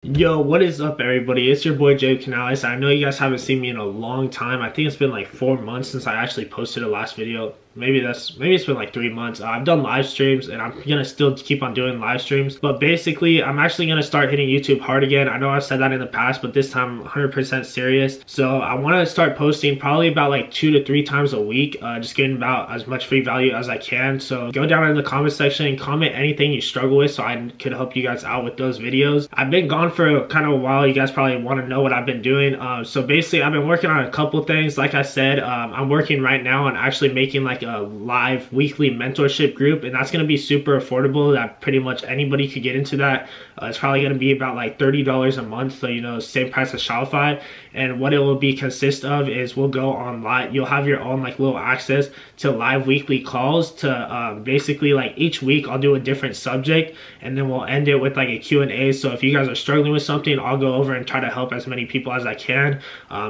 Yo, what is up everybody? It's your boy Jay Canales. I know you guys haven't seen me in a long time. I think it's been like 4 months since I actually posted a last video. Maybe it's been like 3 months. I've done live streams and I'm gonna still keep on doing live streams. But basically, I'm actually gonna start hitting YouTube hard again. I know I've said that in the past, but this time I'm 100% serious. So I wanna start posting probably about like 2 to 3 times a week, just getting about as much free value as I can. So go down in the comment section and comment anything you struggle with so I could help you guys out with those videos. I've been gone for kind of a while. You guys probably want to know what I've been doing. So basically I've been working on a couple things. Like I said, I'm working right now on actually making like a live weekly mentorship group, and that's going to be super affordable. That pretty much anybody could get into that. It's probably going to be about like $30 a month, so you know, same price as Shopify. And what it will be consist of is we'll go on live. You'll have your own like little access to live weekly calls to basically like each week I'll do a different subject, and then we'll end it with like a Q&A. So if you guys are struggling with something, I'll go over and try to help as many people as I can.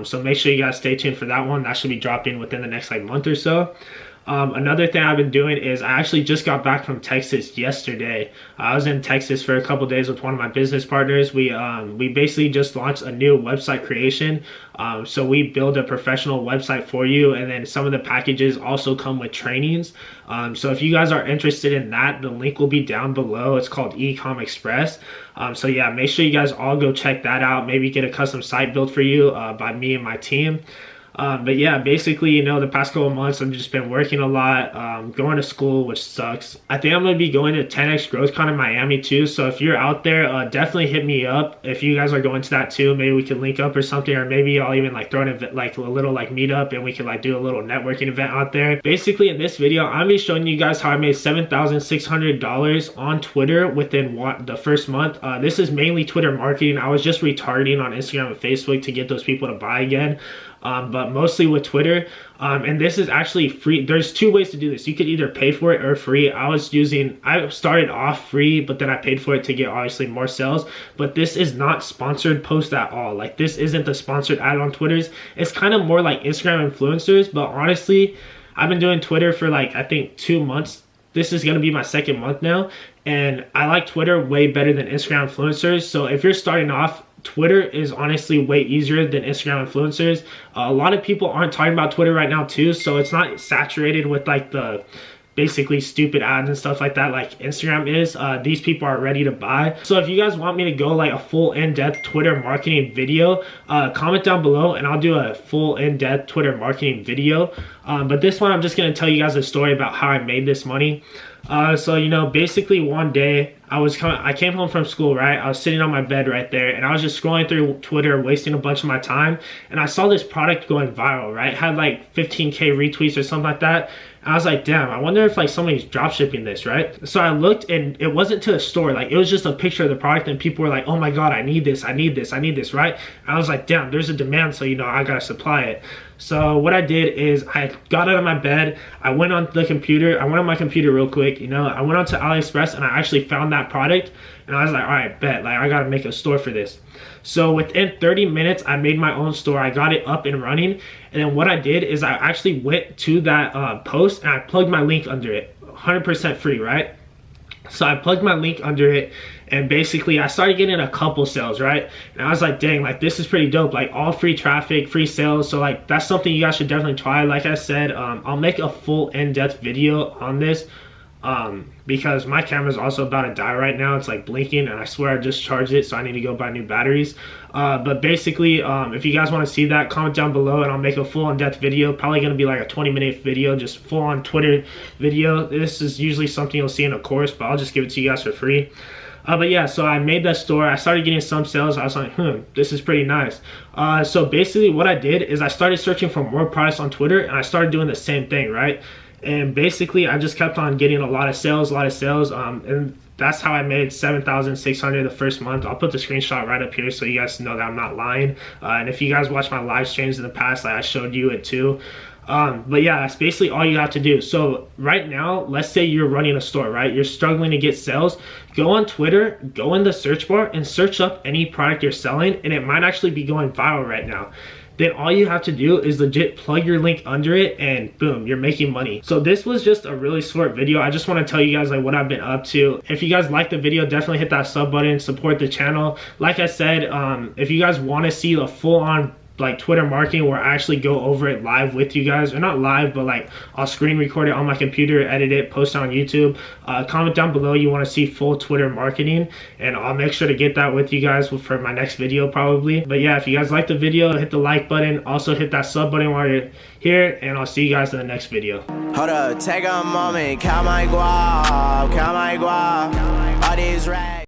So make sure you guys stay tuned for that one. That should be dropping within the next like month or so. Another thing I've been doing is I actually just got back from Texas yesterday. I was in Texas for a couple days with one of my business partners. We basically just launched a new website creation. So we build a professional website for you, and then some of the packages also come with trainings. So if you guys are interested in that, the link will be down below. It's called Ecom Express. So yeah, make sure you guys all go check that out. Maybe get a custom site built for you by me and my team. But yeah, basically, you know, the past couple of months I've just been working a lot, going to school, which sucks. I think I'm going to be going to 10X GrowthCon in Miami too. So if you're out there, definitely hit me up. If you guys are going to that too, maybe we can link up or something, or maybe I'll even like throw an event, like a little like meetup, and we can like do a little networking event out there. Basically in this video, I'm going to be showing you guys how I made $7,600 on Twitter within the first month. This is mainly Twitter marketing. I was just retargeting on Instagram and Facebook to get those people to buy again. But mostly with Twitter. And this is actually free. There's 2 ways to do this. You could either pay for it or free. I started off free, but then I paid for it to get obviously more sales. But this is not sponsored post at all. Like, this isn't the sponsored ad on Twitter's. It's kind of more like Instagram influencers, but honestly, I've been doing Twitter for like, I think 2 months. This is going to be my 2nd month now, and I like Twitter way better than Instagram influencers. So if you're starting off, Twitter is honestly way easier than Instagram influencers. A lot of people aren't talking about Twitter right now too, so it's not saturated with like the basically stupid ads and stuff like that like Instagram is. These people are ready to buy. So if you guys want me to go like a full in-depth Twitter marketing video, comment down below and I'll do a full in-depth Twitter marketing video. But this one I'm just going to tell you guys a story about how I made this money. So you know, basically one day I came home from school, right? I was sitting on my bed right there, and I was just scrolling through Twitter, wasting a bunch of my time, and I saw this product going viral, right? It had like 15K retweets or something like that. And I was like, damn, I wonder if like somebody's dropshipping this, right? So I looked, and it wasn't to a store. Like, it was just a picture of the product, and people were like, oh my god, I need this, I need this, I need this, right? And I was like, damn, there's a demand, so you know, I gotta supply it. So what I did is I got out of my bed, I went on my computer real quick, you know, I went onto AliExpress and I actually found that product, and I was like, all right, bet, like I gotta make a store for this. So within 30 minutes, I made my own store. I got it up and running, and then what I did is I actually went to that post and I plugged my link under it, 100% free, right? So I plugged my link under it, and basically I started getting a couple sales, right? And I was like, dang, like this is pretty dope, like all free traffic, free sales. So like that's something you guys should definitely try. Like I said, I'll make a full in-depth video on this because my camera is also about to die right now. It's like blinking, and I swear I just charged it, so I need to go buy new batteries. But basically, if you guys want to see that, comment down below and I'll make a full in-depth video. Probably going to be like a 20-minute video, just full on Twitter video. This is usually something you'll see in a course, but I'll just give it to you guys for free. But yeah, so I made that store. I started getting some sales. I was like, this is pretty nice. So basically what I did is I started searching for more products on Twitter, and I started doing the same thing, right? And basically I just kept on getting a lot of sales, and that's how I made $7,600 the first month. I'll put the screenshot right up here so you guys know that I'm not lying. And if you guys watch my live streams in the past, I showed you it too. But yeah, that's basically all you have to do. So right now, let's say you're running a store, right? You're struggling to get sales. Go on Twitter, go in the search bar and search up any product you're selling, and it might actually be going viral right now. then all you have to do is legit plug your link under it and boom, you're making money. So this was just a really short video. I just want to tell you guys like what I've been up to. If you guys like the video, definitely hit that sub button, support the channel. Like I said, if you guys want to see the full-on like Twitter marketing where I actually go over it live with you guys, or not live, but like I'll screen record it on my computer, edit it, post it on YouTube. Comment down below you want to see full Twitter marketing, and I'll make sure to get that with you guys for my next video probably. But yeah, if you guys like the video, hit the like button, also hit that sub button while you're here, and I'll see you guys in the next video. Hold up, take a moment, count my guap, all these racks.